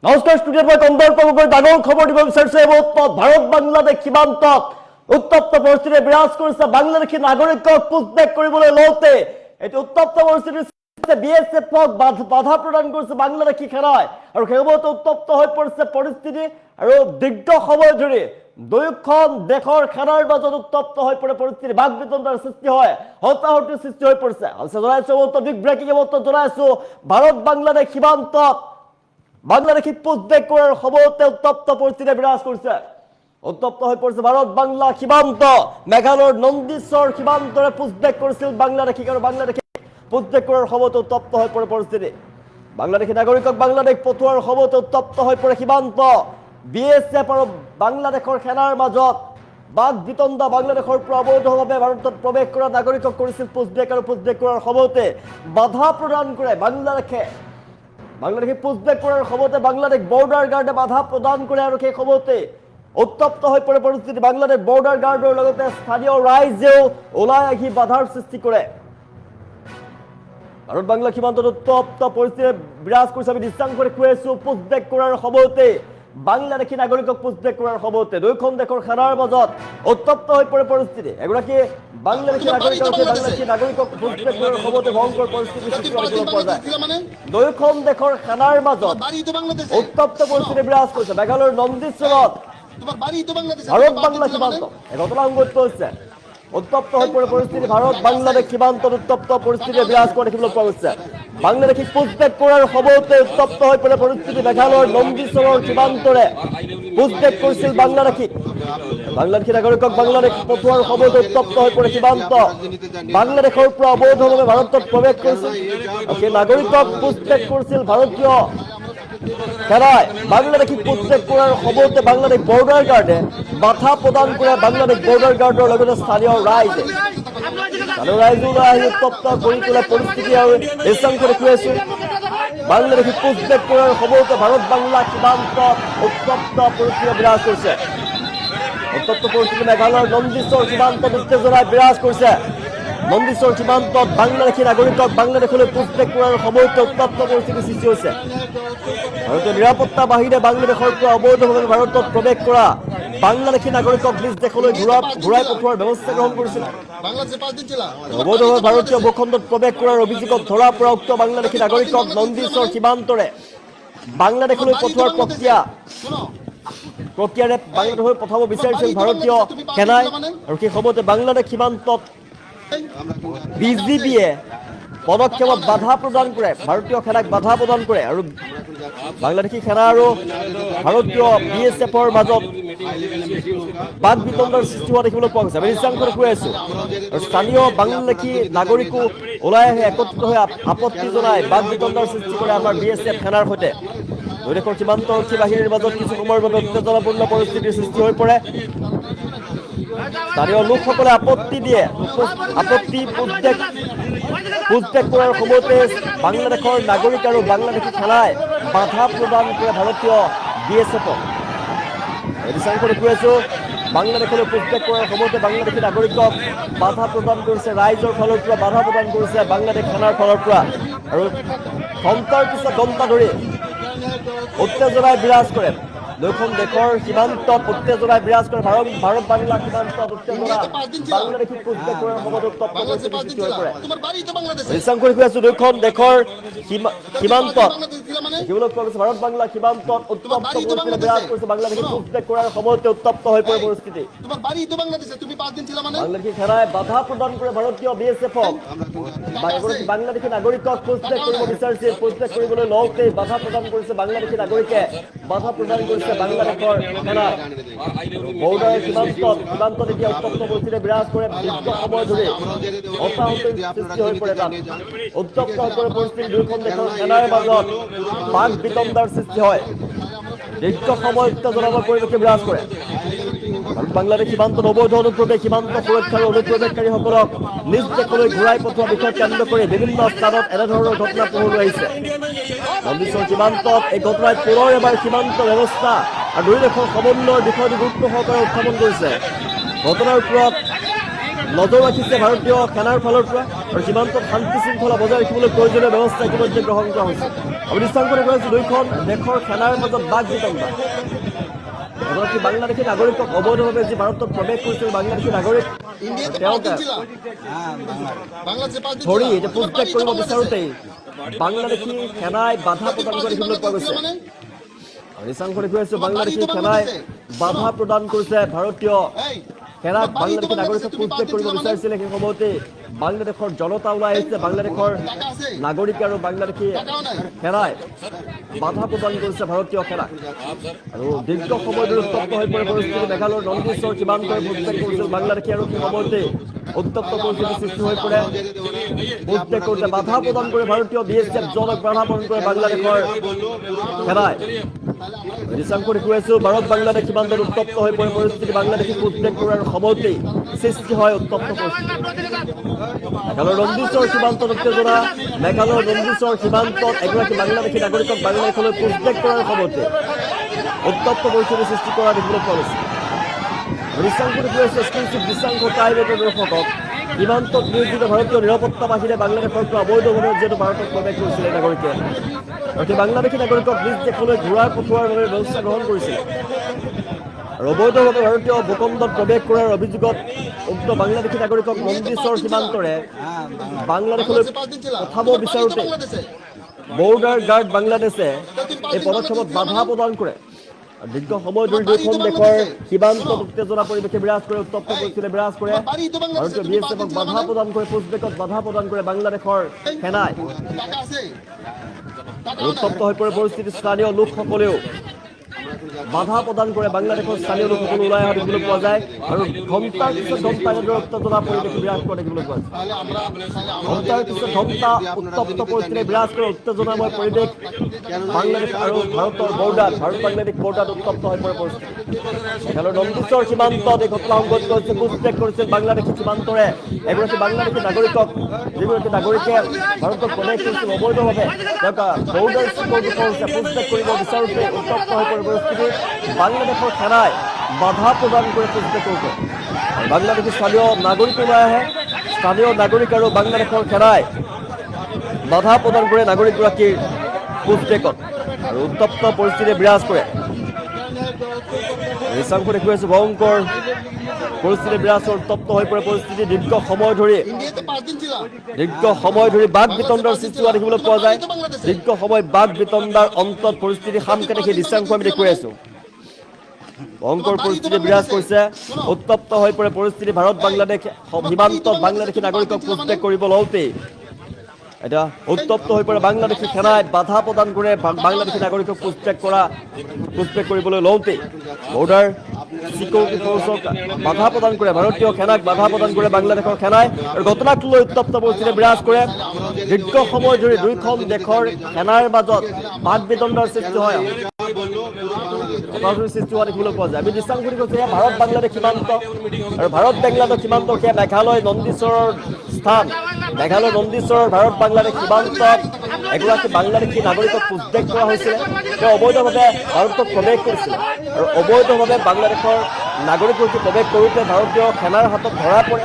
নমস্কাৰ ষ্টুডিঅ'ত মই কন্দৰ্পকৈ ডাঙৰ খবৰ দিব বিচাৰিছো। ভাৰত বাংলাদেশ সীমান্তত উত্তপ্ত পৰিস্থিতি বিৰাজ কৰিছে। বাংলাদেশী নাগৰিকক পুছবেক কৰিবলৈ লওঁতে এইটো উত্তপ্ত পৰিস্থিতি বিএছএফক বাধা প্ৰদান কৰিছে বাংলাদেশী সেনাই, আৰু সেইমতে উত্তপ্ত হৈ পৰিছে পৰিস্থিতি। আৰু দীৰ্ঘ সময় ধৰি দুয়োখন দেশৰ সেনাৰ মাজত উত্তপ্ত হৈ পৰে পৰিস্থিতি, বাক বিতণ্ডাৰ সৃষ্টি হয়, হতাহতিৰ সৃষ্টি হৈ পৰিছে। জনাইছো বিগ ব্ৰেকিং জনাইছো ভাৰত বাংলাদেশ সীমান্তত বাংলাদেশী পুছবেক করার সময়তে উত্তপ্ত পরিস্থিতি বিরাজ করছে। উত্তপ্ত হয়ে পড়ছে ভারত বাংলা সীমান্ত। মেঘালয়ের নন্দীশ্বর সীমান্তরে পুছবেক করেছিল বাংলাদেশী, কারণ বাংলাদেশী পুছবেক করার সময়তে উত্তপ্ত হয়ে পড়ে পরিস্থিতি। বাংলাদেশী নাগরিকক বাংলাদেশ পঠোৱাৰ সময়তে উত্তপ্ত হৈ পৰে সীমান্ত। বিএছএফ আৰু বাংলাদেশৰ সেনাৰ মাজত বাক বিতণ্ডা। বাংলাদেশৰ পৰা অবৈধভাৱে ভাৰতত প্ৰৱেশ কৰা নাগৰিকক কৰিছিল পুছবেক, আৰু পুছবেক কৰাৰ সময়তে বাধা প্ৰদান কৰে বাংলাদেশী পুছবেক করার সময়তে বাংলাদেশ বর্ডার গার্ডে বাধা প্রদান করে, আর সেই সময়তে উত্তপ্ত হয়ে পড়ে পরিস্থিতি। বাংলাদেশ বর্ডার গার্ডের লগতে স্থানীয় রাইজেও ওলাই আহি বাধার সৃষ্টি করে। ভারত বাংলা সীমান্তত উত্তপ্ত পরিস্থিতি বিরাজ করছে। আমি দৃশ্যাংশ দেখুৱাই আছো পুছবেক কৰাৰ সময়তে বাংলাদেশী নাগৰিকক পুছবেক কৰাৰ সময়তে দুইখন দেশৰ সেনাৰ মাজত উত্তপ্ত হৈ পৰে পৰিস্থিতি। এগৰাকী বাংলাদেশী নাগৰিকক পুছবেক কৰাৰ সময়তে ভয়ঙ্কৰ পৰিস্থিতি সৃষ্টি কৰিবলৈ পোৱা যায়। দুয়োখন দেশৰ সেনাৰ মাজত উত্তপ্ত পৰিস্থিতি বিৰাজ কৰিছে। মেঘালয়ৰ নন্দীশ্বৰত ভাৰত বাংলা সীমান্ত ঘটনা সংঘটিত হৈছে। উত্তপ্ত হৈ পৰে পৰিস্থিতি ভাৰত বাংলাদেশ সীমান্তত উত্তপ্ত পৰিস্থিতি বিৰাজ কৰা দেখিবলৈ পোৱা গৈছে। বাংলাদেশী পুছবেক কৰাৰ সময়তে উত্তপ্ত হৈ পৰে পৰিস্থিতি। মেঘালয়ৰ নন্দীশ্বৰৰ সীমান্তৰে পুছবেক কৰিছিল বাংলাদেশী নাগৰিকক বাংলাদেশ পঠোৱাৰ সময়তে উত্তপ্ত হৈ পৰে সীমান্ত। বাংলাদেশৰ পৰা অবৈধভাৱে ভাৰতত প্ৰৱেশ কৰিছিল, সেই নাগৰিকক পুছবেক কৰিছিল ভাৰতীয় সেনাই। বাংলাদেশী পুছবেক করার সময়তে বাংলাদেশ বর্ডার গার্ডে বাধা প্রদান করে বাংলাদেশ বর্ডার গার্ডের লগতে স্থানীয় রাইজে উত্তপ্ত করে তোলা পরিস্থিতি। আর দৃশ্যাংশ দেখুৱাইছো বাংলাদেশী পুছবেক করার সময়তে ভারত বাংলা সীমান্ত উত্তপ্ত পরিস্থিতি বিরাজ করছে। উত্তপ্ত পরিস্থিতি মেঘালয়ের নন্দীশ্বর সীমান্তত উত্তেজনায় বিরাজ করছে। নন্দীশ্বর সীমান্তত বাংলাদেশী নাগরিকক বাংলাদেশলৈ পুছবেক করার সময়তে উত্তপ্ত পরিস্থিতি সৃষ্টি হয়েছে। ভারতীয় নিরাপত্তা বাহিনী বাংলাদেশৰ পৰা অবৈধভাৱে ভাৰতত প্ৰৱেশ কৰা বাংলাদেশী নাগৰিকক নিজ দেশলৈ ঘূৰাই পঠোৱাৰ ব্যৱস্থা গ্ৰহণ কৰিছিল। অবৈধভাৱে ভাৰতীয় ভূখণ্ডত প্ৰৱেশ কৰাৰ অভিযোগত ধৰা পৰা উক্ত বাংলাদেশী নাগৰিকক নন্দীশ্বৰ সীমান্তৰে বাংলাদেশলৈ পঠোৱাৰ প্ৰক্ৰিয়াৰে বাংলাদেশলৈ পঠাব বিচাৰিছিল ভাৰতীয় সেনাই। আৰু সেই সময়তে বাংলাদেশ সীমান্তত বিজিবিয়ে পদক্ষেপত বাধা প্ৰদান কৰে, ভাৰতীয় সেনাক বাধা প্ৰদান কৰে। আৰু বাংলাদেশী সেনা আৰু ভাৰতীয় বিএছএফৰ মাজত বাক বিতণ্ডাৰ সৃষ্টি হোৱা দেখিবলৈ পোৱা গৈছে। আমি দৃশ্যাংশ দেখুৱাই আছো। আৰু স্থানীয় বাংলাদেশী নাগৰিকো ওলাই আহি একত্ৰিত হৈ আপত্তি জনাই বাক বিতণ্ডাৰ সৃষ্টি কৰে আমাৰ বিএছএফ সেনাৰ সৈতে। দুই দেশৰ সীমান্তৰক্ষী বাহিনীৰ মাজত কিছু সময়ৰ বাবে উত্তেজনাপূৰ্ণ পৰিস্থিতিৰ সৃষ্টি হৈ পৰে। স্থানীয় লোকসকলে আপত্তি দিয়ে। পুছবেক কৰাৰ সময়তে বাংলাদেশৰ নাগৰিক আৰু বাংলাদেশী সেনাই বাধা প্ৰদান কৰে ভাৰতীয় বিএছএফক। দৃশ্যাংশ দেখুৱাইছো বাংলাদেশলৈ পুছবেক কৰাৰ সময়তে বাংলাদেশী নাগৰিকক বাধা প্ৰদান কৰিছে ৰাইজৰ ফালৰ পৰা, বাধা প্ৰদান কৰিছে বাংলাদেশ সেনাৰ ফালৰ পৰা। আৰু ঘণ্টাৰ পিছত ঘণ্টা ধৰি উত্তেজনায় বিৰাজ কৰে। দুয়োখন দেশৰ সীমান্তত উত্তেজনায় বিৰাজ কৰে। ভাৰত বাংলা সীমান্তত উত্তেজনা বাংলাদেশী পুছবেক কৰাৰ সময়ত উত্তপ্ত পৰিস্থিতি সৃষ্টি হৈ পৰে। দৃশ্যাংশ দেখুৱাইছো দুয়োখন দেশৰ সীমান্তত দেখিবলৈ পোৱা গৈছে ভাৰত বাংলা সীমান্তত উত্তপ্ত পৰিস্থিতি বিৰাজ কৰিছে। বাংলাদেশী পুছবেক কৰাৰ সময়তে উত্তপ্ত হৈ পৰে পৰিস্থিতি। বাংলাদেশী সেনাই বাধা প্ৰদান কৰে ভাৰতীয় বিএছএফক। এগৰাকী বাংলাদেশী নাগৰিকক পুছবেক কৰিব বিচাৰিছিল, পুছবেক কৰিবলৈ লওঁতে বাধা প্ৰদান কৰিছে বাংলাদেশী নাগৰিকে, বাধা প্ৰদান কৰিছে বাংলাদেশৰ সেনাই। বৰ্ডাৰ সীমান্তত এতিয়া উত্তপ্ত পৰিস্থিতি বিৰাজ কৰে। দীৰ্ঘ সময় ধৰি হতাহতিৰ সৃষ্টি হৈ পৰে। তাত উত্তপ্ত হৈ পৰে পৰিস্থিতি। দুয়োখন দেশৰ সেনাৰ মাজত বাক বিতণ্ডাৰ সৃষ্টি হয়। দীৰ্ঘ সময় উত্তেজনাময় পৰিৱেশে বিৰাজ কৰে। বাংলাদেশ সীমান্তত অবৈধ অনুপ্ৰৱেশ, সীমান্ত সুৰক্ষাৰ অনুপ্ৰৱেশকাৰীসকলক নিজ দেশলৈ ঘূৰাই পঠোৱা বিষয় কেন্দ্ৰ কৰি বিভিন্ন স্থানত এনেধৰণৰ ঘটনা পোহৰলৈ আহিছে। নন্দীশ্বৰ সীমান্তত এই ঘটনায় পুনৰ এবাৰ সীমান্ত ব্যৱস্থা আৰু দুই দেশৰ সমন্বয়ৰ বিষয়টো গুৰুত্ব সহকাৰে উত্থাপন কৰিছে। ঘটনাৰ ওপৰত নজৰ ৰাখিছে ভাৰতীয় সেনাৰ ফালৰ পৰা আৰু সীমান্তত শান্তি শৃংখলা বজাই ৰাখিবলৈ প্ৰয়োজনীয় ব্যৱস্থা ইতিমধ্যে গ্ৰহণ কৰা হৈছে। আমি দৃষ্টান্তলৈ কৈ আছোঁ দুয়োখন দেশৰ সেনাৰ মাজত বাক বিতণ্ডা। এগৰাকী বাংলাদেশী নাগৰিকক অবৈধভাৱে যি ভাৰতত প্ৰৱেশ কৰিছিল বাংলাদেশী নাগৰিক তেওঁক ধৰি এতিয়া পুষ্টেক কৰিব বিচাৰোঁতেই বাংলাদেশী সেনাই বাধা প্ৰদান কৰা দেখিবলৈ পোৱা গৈছে। ৰিচাংখনে কৈ আছোঁ বাংলাদেশী সেনাই বাধা প্ৰদান কৰিছে ভাৰতীয় সেনাক বাংলাদেশী নাগৰিকক পুষ্টেক কৰিব বিচাৰিছিলে। সেই সময়তে বাংলাদেশৰ জনতা ওলাই আহিছে, বাংলাদেশৰ নাগৰিক আৰু বাংলাদেশী সেনাই বাধা প্ৰদান কৰিছে ভাৰতীয় সেনাক আৰু দীৰ্ঘ সময় ধৰি উত্তপ্ত হৈ পৰে পৰিস্থিতি। মেঘালয়ৰ নন্দীশ্বৰ সীমান্তৰে পুষ্টেক কৰিছিল বাংলাদেশী আৰু সেই সময়তে উত্তপ্ত পৰিস্থিতিৰ সৃষ্টি হৈ পৰে। পুষ্টেক কৰোঁতে বাধা প্ৰদান কৰে ভাৰতীয় BSF জনক বাধা প্ৰদান কৰে বাংলাদেশৰ সেনাই। ৰিচাংখনে কৈ আছোঁ ভাৰত বাংলাদেশ সীমান্তত উত্তপ্ত হৈ পৰে পৰিস্থিতি। বাংলাদেশী পুষ্টেক কৰাৰ সময়তেই সৃষ্টি হয় উত্তপ্ত পৰিস্থিতি। মেঘালয়ৰ নন্দীশ্বৰ সীমান্তত উত্তেজনা। মেঘালয়ৰ নন্দীশ্বৰ সীমান্তত এগৰাকী বাংলাদেশী নাগৰিকক বাংলাদেশলৈ পুষ্টেক কৰাৰ সময়তে উত্তপ্ত পৰিস্থিতিৰ সৃষ্টি কৰা দেখিবলৈ পোৱা গৈছে। ৰিচাংখনে কৈ আছে এক্সক্লুচিভ ৰিচাংখ টাইমেটৰ দৰ্শকক সীমান্তত নিয়োজিত ভাৰতীয় নিৰাপত্তা বাহিনীয়ে বাংলাদেশৰ পৰা অবৈধভাৱে যিহেতু ভাৰতত প্ৰৱেশ কৰিছিল নাগৰিকে আৰু সেই বাংলাদেশী নাগৰিকক নিজ দেশলৈ ঘূৰাই পঠোৱাৰ বাবে ব্যৱস্থা গ্ৰহণ কৰিছিল আৰু অবৈধভাৱে ভাৰতীয় ভূখণ্ডত প্ৰৱেশ কৰাৰ অভিযোগত উক্ত বাংলাদেশী নাগৰিকক নন্দীশ্বৰ সীমান্তৰে বাংলাদেশলৈ পঠাব বিচাৰোঁতে বৰ্ডাৰ গাৰ্ড বাংলাদেশে এই পদক্ষেপত বাধা প্ৰদান কৰে। দীৰ্ঘ সময় ধৰি দুয়োখন দেশৰ সীমান্তত উত্তেজনা পৰিৱেশে বিৰাজ কৰে, উত্তপ্ত পৰিস্থিতিয়ে বিৰাজ কৰে। ভাৰতীয় BSFক বাধা প্ৰদান কৰে, পুষ্টেকত বাধা প্ৰদান কৰে বাংলাদেশৰ সেনাই। উত্তপ্ত হৈ পৰে পৰিস্থিতি। স্থানীয় লোকসকলেও বাধা প্ৰদান কৰে, বাংলাদেশৰ স্থানীয় লোকসকল ওলাই অহা দেখিবলৈ পোৱা যায় আৰু ঘণ্টাৰ পিছত ঘণ্টা এনেদৰে উত্তেজনা পৰিৱেশ বিৰাজ কৰা দেখিবলৈ পোৱা যায়। ঘণ্টাৰ পিছত ঘণ্টা উত্তপ্ত পৰিস্থিতিয়ে বিৰাজ কৰে, উত্তেজনাময় পৰিৱেশ বাংলাদেশ আৰু ভাৰতৰ বৰ্ডাৰ, ভাৰত বাংলাদেশ বৰ্ডাৰত উত্তপ্ত হৈ পৰে পৰিস্থিতি। মেঘালয়ৰ নন্দীশ্বৰ সীমান্তত এই ঘটনা সংঘটিত হৈছে। পুষ্টেক কৰিছিল বাংলাদেশী সীমান্তৰে এগৰাকী বাংলাদেশী নাগৰিকক, যিগৰাকী নাগৰিকে ভাৰতত প্ৰৱেশ কৰিছিল অবৈধভাৱে। তেওঁক বৰ্ডাৰ চিকিউৰিটি ফৰ্চে পুষ্টেক কৰিব বিচাৰোঁতে উত্তপ্ত হৈ পৰে পৰিস্থিতি। বাংলাদেশৰ সেনাই বাধা প্ৰদান কৰে পুষ্টেক কৰোঁতে। বাংলাদেশী স্থানীয় নাগৰিক ওলাই আহে, স্থানীয় নাগৰিক আৰু বাংলাদেশৰ সেনাই বাধা প্ৰদান কৰে নাগৰিকগৰাকীৰ পুষ্টেকত আৰু উত্তপ্ত পৰিস্থিতিয়ে বিৰাজ কৰে। ৰিচাংখনে দেখুৱাই আছোঁ ভয়ংকৰ পৰিস্থিতি বিৰাজ কৰে, উত্তপ্ত হৈ পৰে পৰিস্থিতি। দীৰ্ঘ সময় ধৰি বাক বিতণ্ডাৰ সৃষ্টি হোৱা দেখিবলৈ পোৱা যায়। দীৰ্ঘ সময় বাক বিতণ্ডাৰ অন্তত পৰিস্থিতি সামকে দেখি ৰিচাংখ আমি দেখুৱাই আছোঁ। ভয়ংকৰ পৰিস্থিতি বিৰাজ কৰিছে, উত্তপ্ত হৈ পৰে পৰিস্থিতি। ভাৰত বাংলাদেশ সীমান্তত বাংলাদেশী নাগৰিকক পুষ্টেক কৰিব লওঁতেই এতিয়া উত্তপ্ত হৈ পৰে বাংলাদেশী সেনাই বাধা প্ৰদান কৰে বাংলাদেশী নাগৰিকক পুষ্টেক কৰিবলৈ লওঁতেই বৰ্ডাৰ চিকিউৰিটি ফৰ্চক বাধা প্ৰদান কৰে, ভাৰতীয় সেনাক বাধা প্ৰদান কৰে বাংলাদেশৰ সেনাই আৰু ঘটনাক লৈ উত্তপ্ত পৰিস্থিতি বিৰাজ কৰে। দীৰ্ঘ সময় ধৰি দুয়োখন দেশৰ সেনাৰ মাজত বাক বিতণ্ডাৰ সৃষ্টি হয়, সৃষ্টি হোৱা দেখিবলৈ পোৱা যায়। আমি দৃষ্টান্তখিনি কৈছোঁ এয়া ভাৰত বাংলাদেশ সীমান্ত আৰু ভাৰত বাংলাদেশ সীমান্ত সেয়া মেঘালয় নন্দীশ্বৰৰ স্থান। মেঘালয় নন্দীশ্বৰৰ ভাৰত বাংলাদেশ সীমান্তত এগৰাকী বাংলাদেশী নাগৰিকক পুষ্টেক কৰা হৈছিলে। তেওঁ অবৈধভাৱে ভাৰতত প্ৰৱেশ কৰিছিলে আৰু অবৈধভাৱে বাংলাদেশৰ নাগৰিকগৰাকী প্ৰৱেশ কৰোঁতে ভাৰতীয় সেনাৰ হাতত ধৰা পৰে।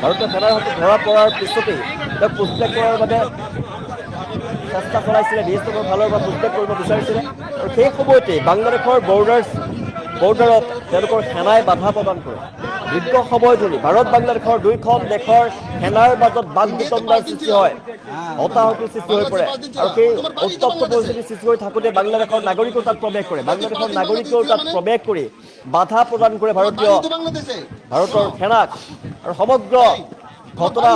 ভাৰতীয় সেনাৰ হাতত ধৰা পৰাৰ পিছতেই তেওঁক পুষ্টেক কৰাৰ বাবে চেষ্টা চলাইছিলে, BSFৰ ফালৰ পৰা পুষ্টেক কৰিব বিচাৰিছিলে আৰু সেই সময়তে বাংলাদেশৰ বৰ্ডাৰত তেওঁলোকৰ সেনাই বাধা প্ৰদান কৰে। দীৰ্ঘ সময় ধৰি ভাৰত বাংলাদেশৰ দুয়োখন দেশৰ সেনাৰ মাজত বাক বিতণ্ডাৰ সৃষ্টি হয়, হতাহতিৰ সৃষ্টি হৈ পৰে আৰু সেই উত্তপ্ত পৰিস্থিতিৰ সৃষ্টি হৈ থাকোঁতে বাংলাদেশৰ নাগৰিকেও তাত প্ৰৱেশ কৰে। বাংলাদেশৰ নাগৰিকেও তাত প্ৰৱেশ কৰি বাধা প্ৰদান কৰে ভাৰতৰ সেনাক আৰু সমগ্ৰ ঘটনা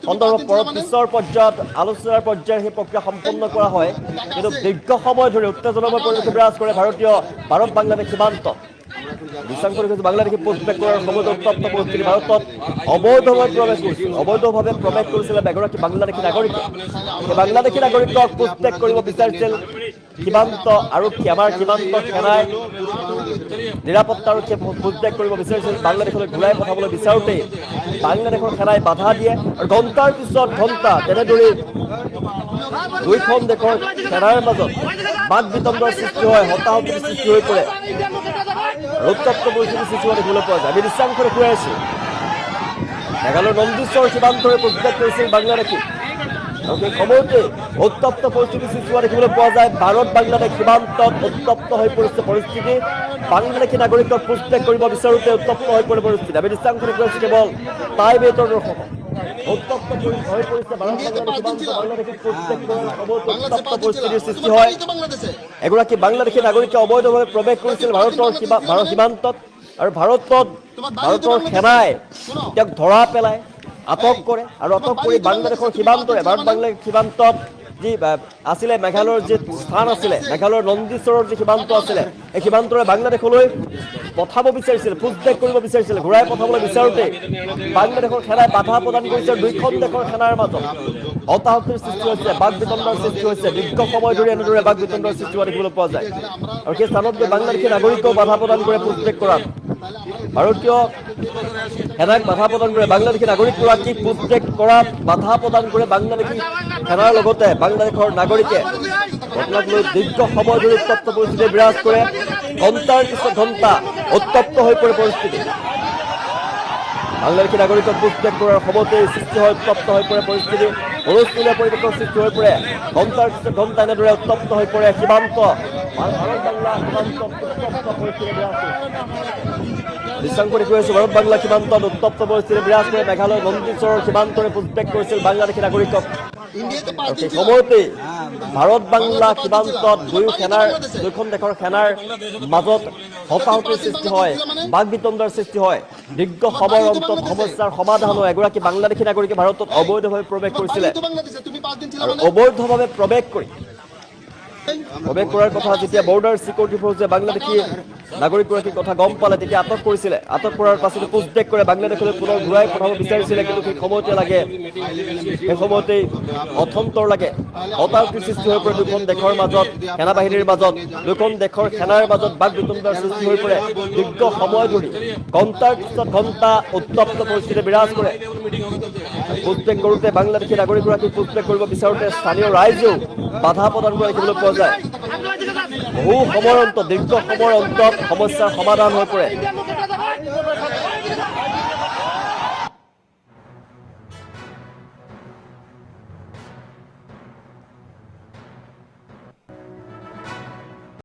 সন্দৰ্ভত পিছৰ পৰ্যায়ত আলোচনাৰ পৰ্যায়ত সেই প্ৰক্ৰিয়া সম্পন্ন কৰা হয়। কিন্তু দীৰ্ঘ সময় ধৰি উত্তেজনাময় পৰিৱেশ বিৰাজ কৰে ভাৰত বাংলাদেশ সীমান্ত। ৰিচাংখনে কৈছোঁ বাংলাদেশী পুষ্টেক কৰাৰ সময়ত উত্তপ্ত পৰিস্থিতি। ভাৰতত অবৈধভাৱে প্ৰৱেশ কৰিছিলে এগৰাকী বাংলাদেশী নাগৰিকে। সেই বাংলাদেশী নাগৰিকক পুষ্টেক কৰিব বিচাৰিছিল সীমান্ত আৰক্ষী, আমাৰ সীমান্ত সেনাই নিৰাপত্তা আৰক্ষীয়ে পুষ্টেক কৰিব বিচাৰিছিল বাংলাদেশলৈ ঘূৰাই পঠাবলৈ বিচাৰোঁতেই বাংলাদেশৰ সেনাই বাধা দিয়ে আৰু ঘণ্টাৰ পিছত ঘণ্টা তেনেদৰেই দুয়োখন দেশৰ সেনাৰ মাজত বাক বিতণ্ডাৰ সৃষ্টি হয়, হতাহতিৰ সৃষ্টি হৈ পৰে, উত্তপ্ত পৰিস্থিতিৰ সৃষ্টি হোৱা দেখিবলৈ পোৱা যায়। আমি দৃষ্টান্তৰে কৈ আছোঁ মেঘালয়ৰ নন্দীশ্বৰ সীমান্তৰে প্ৰস্তুত কৰিছিল বাংলাদেশী আৰু সেই সময়তে উত্তপ্ত পৰিস্থিতি সৃষ্টি হোৱা দেখিবলৈ পোৱা যায় ভাৰত বাংলাদেশ সীমান্তত উত্তপ্ত হৈ পৰিছে পৰিস্থিতি বাংলাদেশী নাগৰিকক পুষ্টেক কৰিব বিচাৰোঁতে উত্তপ্ত হৈ পৰে পৰিস্থিতি আমি দৃশ্যাংশনী কৰিছোঁ কেৱল টাই বেটৰ দৰ্শক উত্তপ্ত হৈ পৰিছে ভাৰত বাংলাদেশ সীমান্ত বাংলাদেশীক পুষ্টেক কৰাৰ সময়ত উত্তপ্ত পৰিস্থিতিৰ সৃষ্টি হয় এগৰাকী বাংলাদেশী নাগৰিকে অবৈধভাৱে প্ৰৱেশ কৰিছিল ভাৰতৰ সীমান্তত আৰু ভাৰতৰ সেনাই তেওঁক ধৰা পেলায় আটক কৰে আৰু আটক কৰি বাংলাদেশৰ সীমান্তৰে ভাৰত বাংলাদেশ সীমান্তত যি আছিলে মেঘালয়ৰ যি স্থান আছিলে মেঘালয়ৰ নন্দীশ্বৰৰ যি সীমান্ত আছিলে এই সীমান্তৰে বাংলাদেশলৈ পঠাব বিচাৰিছিল পুষ্টেক কৰিব বিচাৰিছিল ঘূৰাই পঠাবলৈ বিচাৰোঁতে বাংলাদেশৰ সেনাই বাধা প্ৰদান কৰিছে দুইখন দেশৰ সেনাৰ মাজত হতাহতিৰ সৃষ্টি হৈছে বাক বিতণ্ডাৰ সৃষ্টি হৈছে দীৰ্ঘ সময় ধৰি এনেদৰে বাক বিতণ্ডাৰ সৃষ্টি হোৱা দেখিবলৈ পোৱা যায় আৰু সেই স্থানত গৈ বাংলাদেশী নাগৰিকক বাধা প্ৰদান কৰে পুষ্টেক কৰাত ভাৰতীয় সেনাক বাধা প্ৰদান কৰে বাংলাদেশী নাগৰিকগৰাকীক পুষ্টেক কৰাত বাধা প্ৰদান কৰে বাংলাদেশী সেনাৰ লগতে বাংলাদেশৰ নাগৰিকে ঘটনাক লৈ দীৰ্ঘ সময় ধৰি উত্তপ্ত পৰিস্থিতি বিৰাজ কৰে ঘণ্টাৰ পিছত ঘণ্টা উত্তপ্ত হৈ পৰে পৰিস্থিতি বাংলাদেশী নাগৰিকক পুষ্টেক কৰাৰ সময়তে সৃষ্টি হয় উত্তপ্ত হৈ পৰে পৰিস্থিতি হুলস্থুলীয়া পৰিৱেশৰ সৃষ্টি হৈ পৰে ঘণ্টাৰ পিছত ঘণ্টা এনেদৰে উত্তপ্ত হৈ পৰে সীমান্ত ভাৰত বাংলা সীমান্ত উত্তপ্ত পৰিস্থিতি বিৰাজ কৰে দৃশ্যাংশনী কৰি আছোঁ ভাৰত বাংলা সীমান্তত উত্তপ্ত পৰিস্থিতি বিৰাজ কৰে মেঘালয় নন্দীশ্বৰৰ সীমান্তৰে পুষ্টেক কৰিছিল বাংলাদেশী নাগৰিকক আৰু সেই সময়তে ভাৰত বাংলা সীমান্তত দুয়োখন দেশৰ সেনাৰ মাজত হতাহতিৰ সৃষ্টি হয় বাক বিতণ্ডাৰ সৃষ্টি হয় দীৰ্ঘ সময়ৰ অন্তত সমস্যাৰ সমাধান হয় এগৰাকী বাংলাদেশী নাগৰিকে ভাৰতত অবৈধভাৱে প্ৰৱেশ কৰিছিলে আৰু অবৈধভাৱে প্ৰৱেশ কৰাৰ কথা যেতিয়া বৰ্ডাৰ চিকিউৰিটি ফ'ৰ্চে বাংলাদেশী নাগৰিকগৰাকীৰ কথা গম পালে তেতিয়া আটক কৰিছিলে আটক কৰাৰ পাছতে পুষ্টেক কৰে বাংলাদেশলৈ পুনৰ ঘূৰাই পঠাব বিচাৰিছিলে কিন্তু সেই সময়তেই অথন্তৰ লাগে হতাহতিৰ সৃষ্টি হৈ পৰে দুখন দেশৰ মাজত সেনাবাহিনীৰ মাজত দুখন দেশৰ সেনাৰ মাজত বাক বিতণ্ডাৰ সৃষ্টি হৈ পৰে দীৰ্ঘ সময় ধৰি ঘণ্টাৰ পিছত ঘণ্টা উত্তপ্ত পৰিস্থিতি বিৰাজ কৰে পুষ্টেক কৰোঁতে বাংলাদেশী নাগৰিকগৰাকীক পুষ্টেক কৰিব বিচাৰোঁতে স্থানীয় ৰাইজেও বাধা প্ৰদান কৰা দেখিবলৈ পোৱা যায় বহু সময়ৰ অন্তত দীৰ্ঘ সময়ৰ অন্তত সমস্যাৰ সমাধান হৈ পৰে